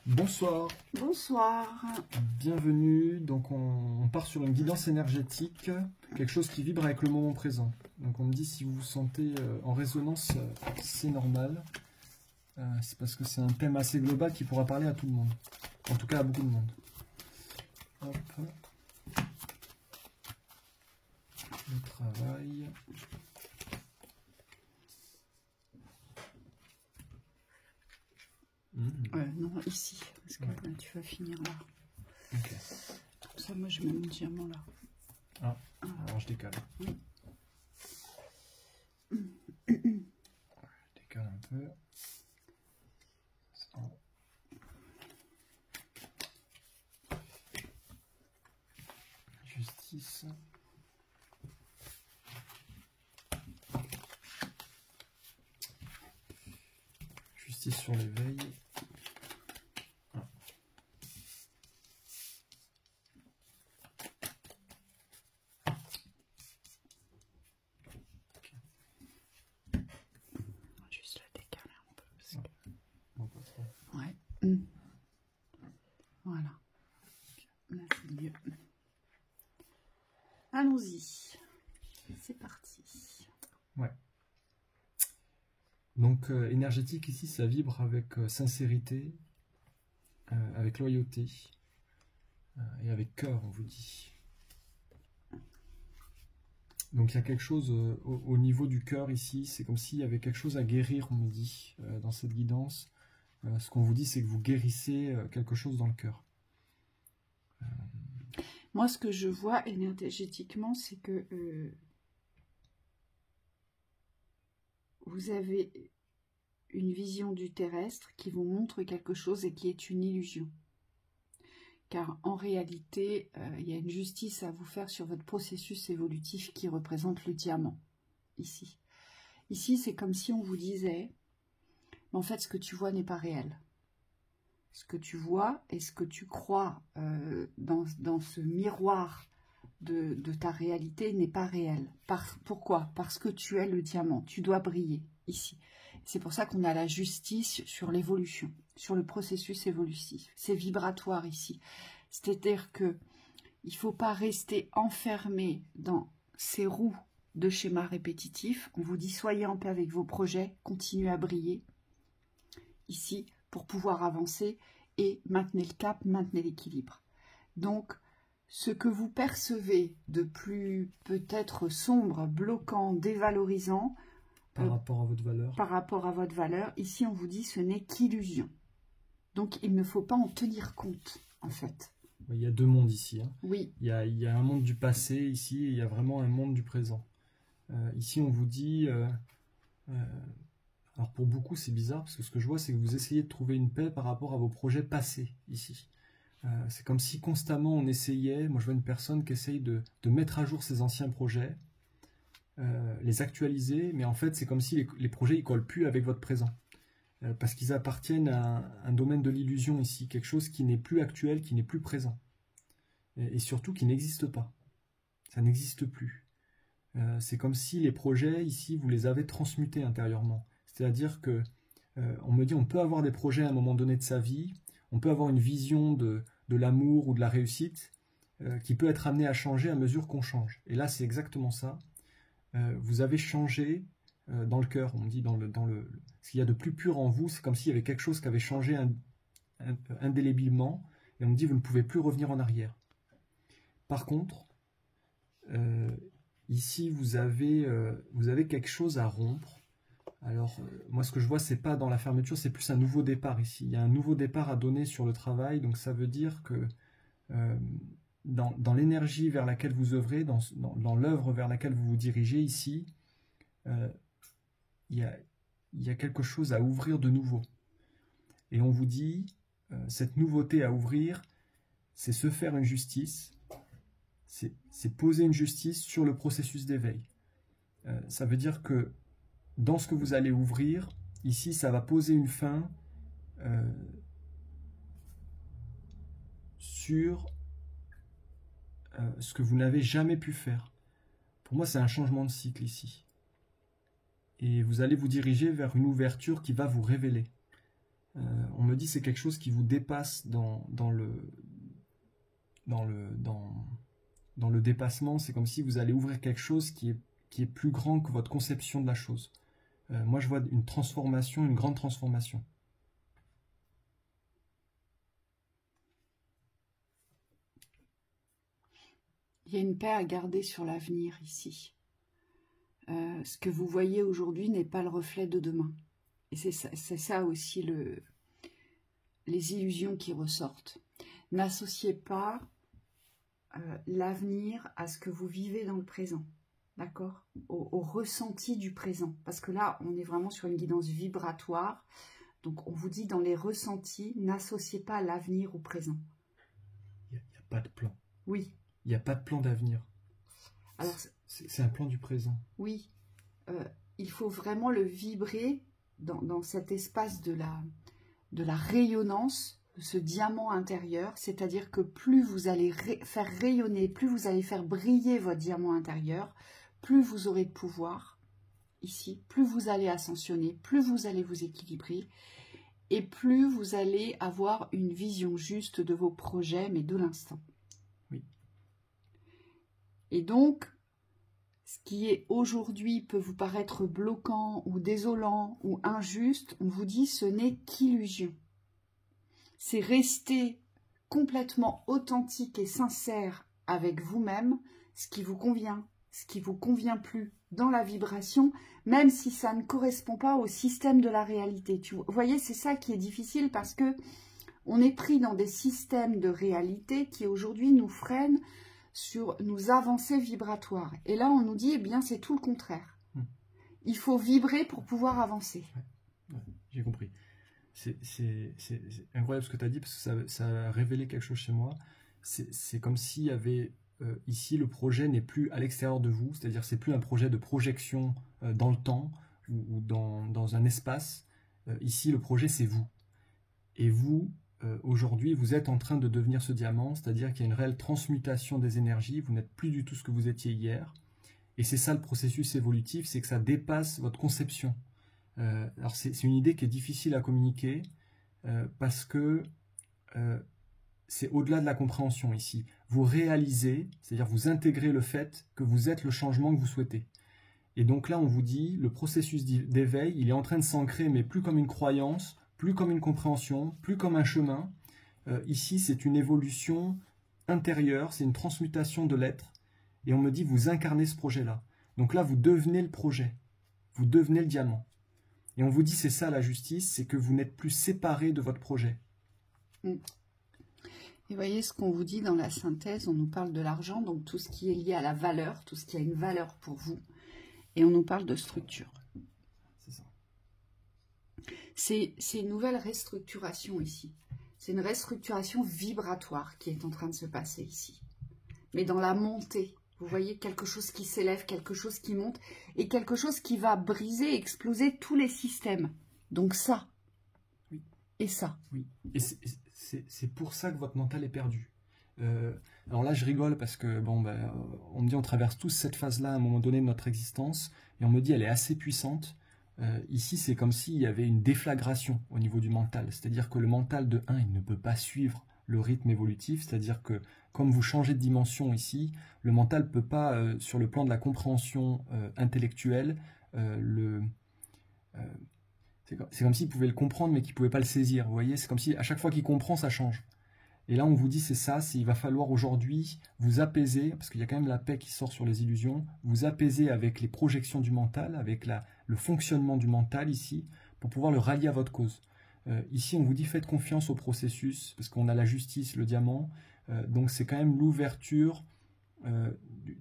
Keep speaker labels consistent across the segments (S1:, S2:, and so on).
S1: Bonsoir,
S2: Bonsoir.
S1: bienvenue. Donc on part sur une guidance énergétique, quelque chose qui vibre avec le moment présent. Donc on me dit si vous vous sentez en résonance, c'est normal. C'est parce que c'est un thème assez global qui pourra parler à tout le monde. En tout cas à beaucoup de monde. Hop. Le travail.
S2: Non, ici, parce que là, tu vas finir là.
S1: Ok.
S2: Comme ça, moi, je mets mon diamant là.
S1: Ah, alors je décale.
S2: Oui.
S1: Je décale un peu. Ça. Justice. Justice sur l'éveil. Ah. Okay.
S2: Juste la décaler un peu. Parce que...
S1: Bon, pas trop.
S2: Ouais. Voilà. Là, c'est mieux. Allons-y. C'est parti.
S1: Ouais. Donc, énergétique ici, ça vibre avec sincérité, avec loyauté et avec cœur, on vous dit. Donc, il y a quelque chose au niveau du cœur ici, c'est comme s'il y avait quelque chose à guérir, on me dit, dans cette guidance. Ce qu'on vous dit, c'est que vous guérissez quelque chose dans le cœur.
S2: Moi, ce que je vois énergétiquement, c'est que vous avez une vision du terrestre qui vous montre quelque chose et qui est une illusion. Car en réalité, il y a une justice à vous faire sur votre processus évolutif qui représente le diamant, ici. Ici, c'est comme si on vous disait, mais en fait, ce que tu vois n'est pas réel. Ce que tu vois et ce que tu crois dans ce miroir de ta réalité n'est pas réel. Pourquoi? Parce que tu es le diamant, tu dois briller ici. C'est pour ça qu'on a la justice sur l'évolution, sur le processus évolutif. C'est vibratoire ici. C'est-à-dire que il ne faut pas rester enfermé dans ces roues de schémas répétitifs. On vous dit soyez en paix avec vos projets, continuez à briller ici pour pouvoir avancer et maintenez le cap, maintenez l'équilibre. Donc, ce que vous percevez de plus peut-être sombre, bloquant, dévalorisant,
S1: Par rapport à votre valeur.
S2: Ici on vous dit ce n'est qu'illusion. Donc il ne faut pas en tenir compte, en fait.
S1: Il y a deux mondes ici. Hein.
S2: Oui.
S1: Il y a un monde du passé ici, et il y a vraiment un monde du présent. Ici on vous dit... alors pour beaucoup c'est bizarre, parce que ce que je vois c'est que vous essayez de trouver une paix par rapport à vos projets passés ici. C'est comme si constamment on essayait, moi je vois une personne qui essaye de mettre à jour ses anciens projets, les actualiser, mais en fait c'est comme si les projets ils collent plus avec votre présent. Parce qu'ils appartiennent à un domaine de l'illusion ici, quelque chose qui n'est plus actuel, qui n'est plus présent. Et surtout qui n'existe pas. Ça n'existe plus. C'est comme si les projets ici, vous les avez transmutés intérieurement. C'est-à-dire que on me dit on peut avoir des projets à un moment donné de sa vie, on peut avoir une vision de l'amour ou de la réussite qui peut être amenée à changer à mesure qu'on change. Et là, c'est exactement ça. Vous avez changé dans le cœur, on me dit ce qu'il y a de plus pur en vous, c'est comme s'il y avait quelque chose qui avait changé indéléblement, et on me dit vous ne pouvez plus revenir en arrière. Par contre, ici vous avez quelque chose à rompre. Alors, moi, ce que je vois, c'est pas dans la fermeture, c'est plus un nouveau départ ici. Il y a un nouveau départ à donner sur le travail, donc ça veut dire que dans l'énergie vers laquelle vous œuvrez, dans l'œuvre vers laquelle vous vous dirigez ici, il y a quelque chose à ouvrir de nouveau. Et on vous dit, cette nouveauté à ouvrir, c'est se faire une justice, c'est poser une justice sur le processus d'éveil. Ça veut dire que dans ce que vous allez ouvrir, ici, ça va poser une fin sur ce que vous n'avez jamais pu faire. Pour moi, c'est un changement de cycle ici. Et vous allez vous diriger vers une ouverture qui va vous révéler. On me dit que c'est quelque chose qui vous dépasse dans le dépassement. C'est comme si vous allez ouvrir quelque chose qui est plus grand que votre conception de la chose. Moi, je vois une transformation, une grande transformation.
S2: Il y a une paix à garder sur l'avenir ici. Ce que vous voyez aujourd'hui n'est pas le reflet de demain. Et c'est ça aussi les illusions qui ressortent. N'associez pas l'avenir à ce que vous vivez dans le présent. D'accord ? Au ressenti du présent. Parce que là, on est vraiment sur une guidance vibratoire. Donc, on vous dit dans les ressentis, n'associez pas l'avenir au présent.
S1: Il n'y a pas de plan.
S2: Oui.
S1: Il n'y a pas de plan d'avenir.
S2: Alors,
S1: c'est un plan du présent.
S2: Oui. Il faut vraiment le vibrer dans cet espace de la rayonnance, de ce diamant intérieur. C'est-à-dire que plus vous allez faire rayonner, plus vous allez faire briller votre diamant intérieur, plus vous aurez de pouvoir ici, plus vous allez ascensionner, plus vous allez vous équilibrer et plus vous allez avoir une vision juste de vos projets, mais de l'instant.
S1: Oui.
S2: Et donc, ce qui est aujourd'hui peut vous paraître bloquant ou désolant ou injuste, on vous dit ce n'est qu'illusion. C'est rester complètement authentique et sincère avec vous-même, ce qui vous convient, ce qui vous convient plus dans la vibration, même si ça ne correspond pas au système de la réalité. Vous voyez, c'est ça qui est difficile parce que on est pris dans des systèmes de réalité qui aujourd'hui nous freinent sur nos avancées vibratoires. Et là, on nous dit, eh bien, c'est tout le contraire. Il faut vibrer pour pouvoir avancer.
S1: Ouais, j'ai compris. C'est incroyable ce que tu as dit, parce que ça a révélé quelque chose chez moi. C'est comme s'il y avait, ici, le projet n'est plus à l'extérieur de vous, c'est-à-dire c'est plus un projet de projection dans le temps ou dans un espace. Ici, le projet, c'est vous. Et vous, aujourd'hui, vous êtes en train de devenir ce diamant, c'est-à-dire qu'il y a une réelle transmutation des énergies, vous n'êtes plus du tout ce que vous étiez hier. Et c'est ça le processus évolutif, c'est que ça dépasse votre conception. Alors c'est une idée qui est difficile à communiquer parce que c'est au-delà de la compréhension ici. Vous réalisez, c'est-à-dire vous intégrez le fait que vous êtes le changement que vous souhaitez. Et donc là, on vous dit, le processus d'éveil, il est en train de s'ancrer, mais plus comme une croyance, plus comme une compréhension, plus comme un chemin. Ici, c'est une évolution intérieure, c'est une transmutation de l'être. Et on me dit, vous incarnez ce projet-là. Donc là, vous devenez le projet. Vous devenez le diamant. Et on vous dit, c'est ça la justice, c'est que vous n'êtes plus séparé de votre projet.
S2: Et voyez ce qu'on vous dit dans la synthèse, on nous parle de l'argent, donc tout ce qui est lié à la valeur, tout ce qui a une valeur pour vous. Et on nous parle de structure.
S1: C'est ça.
S2: C'est une nouvelle restructuration ici. C'est une restructuration vibratoire qui est en train de se passer ici. Mais dans la montée. Vous voyez quelque chose qui s'élève, quelque chose qui monte et quelque chose qui va briser, exploser tous les systèmes. Donc ça.
S1: Oui.
S2: Et ça.
S1: Oui. Et c'est pour ça que votre mental est perdu. Alors là, je rigole parce que bon, on me dit on traverse tous cette phase-là à un moment donné de notre existence et on me dit elle est assez puissante. Ici, c'est comme s'il y avait une déflagration au niveau du mental. C'est-à-dire que le mental de 1, il ne peut pas suivre le rythme évolutif, c'est-à-dire que comme vous changez de dimension ici, le mental ne peut pas, sur le plan de la compréhension intellectuelle, c'est comme s'il pouvait le comprendre mais qu'il ne pouvait pas le saisir. Vous voyez, c'est comme si à chaque fois qu'il comprend, ça change. Et là, on vous dit, c'est ça, il va falloir aujourd'hui vous apaiser, parce qu'il y a quand même la paix qui sort sur les illusions, vous apaiser avec les projections du mental, avec le fonctionnement du mental ici, pour pouvoir le rallier à votre cause. Ici, on vous dit, faites confiance au processus, parce qu'on a la justice, le diamant, donc c'est quand même l'ouverture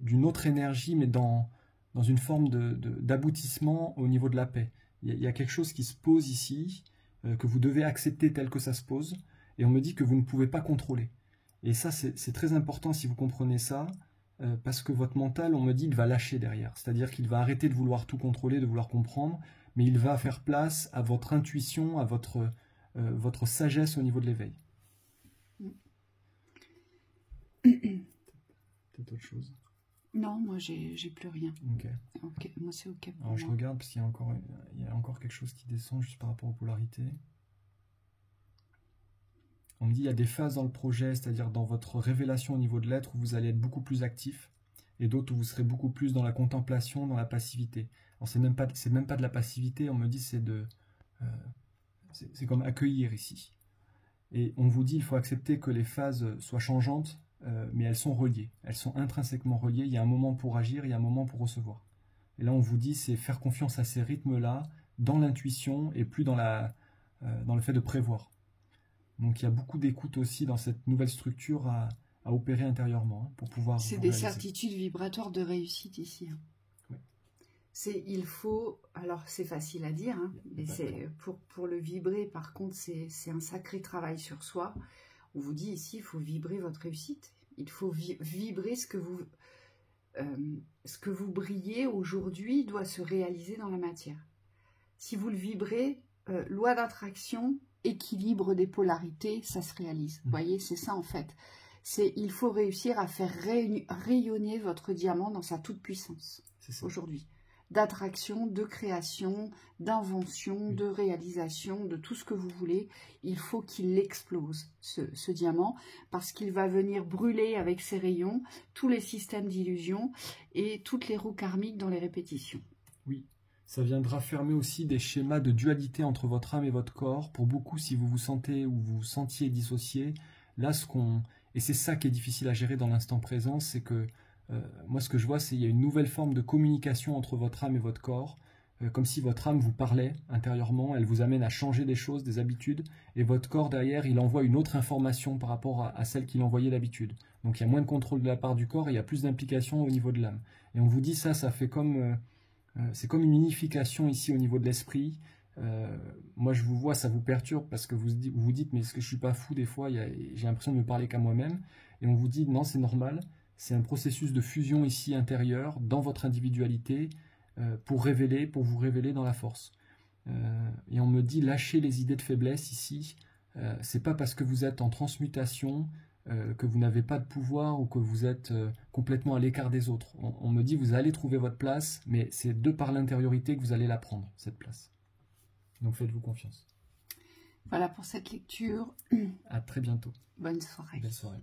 S1: d'une autre énergie, mais dans une forme d'aboutissement au niveau de la paix. Il y a quelque chose qui se pose ici, que vous devez accepter tel que ça se pose, et on me dit que vous ne pouvez pas contrôler. Et ça, c'est très important si vous comprenez ça, parce que votre mental, on me dit, il va lâcher derrière. C'est-à-dire qu'il va arrêter de vouloir tout contrôler, de vouloir comprendre, mais il va faire place à votre intuition, à votre sagesse au niveau de l'éveil. Peut-être autre chose.
S2: Non, moi, j'ai plus rien.
S1: Ok.
S2: Moi, c'est ok.
S1: Alors, je regarde, parce qu'il y a encore quelque chose qui descend juste par rapport aux polarités. On me dit il y a des phases dans le projet, c'est-à-dire dans votre révélation au niveau de l'être, où vous allez être beaucoup plus actif, et d'autres où vous serez beaucoup plus dans la contemplation, dans la passivité. Alors c'est même pas de la passivité, on me dit c'est comme accueillir ici. Et on vous dit il faut accepter que les phases soient changeantes, mais elles sont reliées, elles sont intrinsèquement reliées. Il y a un moment pour agir, il y a un moment pour recevoir. Et là on vous dit c'est faire confiance à ces rythmes-là, dans l'intuition et plus dans le fait de prévoir. Donc il y a beaucoup d'écoute aussi dans cette nouvelle structure à opérer intérieurement pour pouvoir.
S2: C'est des certitudes vibratoires de réussite ici.
S1: Oui.
S2: Il faut, alors c'est facile à dire, hein, mais c'est pour le vibrer, par contre, c'est un sacré travail sur soi. On vous dit ici, il faut vibrer votre réussite. Il faut vibrer ce que vous brillez aujourd'hui doit se réaliser dans la matière. Si vous le vibrez, loi d'attraction, équilibre des polarités, ça se réalise. Vous voyez, c'est ça en fait. Il faut réussir à faire rayonner votre diamant dans sa toute puissance aujourd'hui. D'attraction, de création, d'invention, de réalisation, de tout ce que vous voulez. Il faut qu'il explose, ce diamant, parce qu'il va venir brûler avec ses rayons tous les systèmes d'illusion et toutes les roues karmiques dans les répétitions.
S1: Oui. Ça viendra fermer aussi des schémas de dualité entre votre âme et votre corps. Pour beaucoup, si vous vous sentez ou vous sentiez dissocié, là, et c'est ça qui est difficile à gérer dans l'instant présent, c'est que moi, ce que je vois, c'est qu'il y a une nouvelle forme de communication entre votre âme et votre corps, comme si votre âme vous parlait intérieurement, elle vous amène à changer des choses, des habitudes, et votre corps, derrière, il envoie une autre information par rapport à celle qu'il envoyait d'habitude. Donc, il y a moins de contrôle de la part du corps et il y a plus d'implication au niveau de l'âme. Et on vous dit ça fait comme... c'est comme une unification ici au niveau de l'esprit. Moi, je vous vois, ça vous perturbe parce que vous vous dites, mais est-ce que je suis pas fou des fois? J'ai l'impression de me parler qu'à moi-même. Et on vous dit, non, c'est normal. C'est un processus de fusion ici intérieur dans votre individualité pour vous révéler dans la force. Et on me dit, lâchez les idées de faiblesse ici. C'est pas parce que vous êtes en transmutation que vous n'avez pas de pouvoir ou que vous êtes complètement à l'écart des autres. On me dit vous allez trouver votre place, mais c'est de par l'intériorité que vous allez la prendre, cette place. Donc faites-vous confiance.
S2: Voilà pour cette lecture.
S1: À très bientôt.
S2: Bonne soirée.
S1: Belle soirée.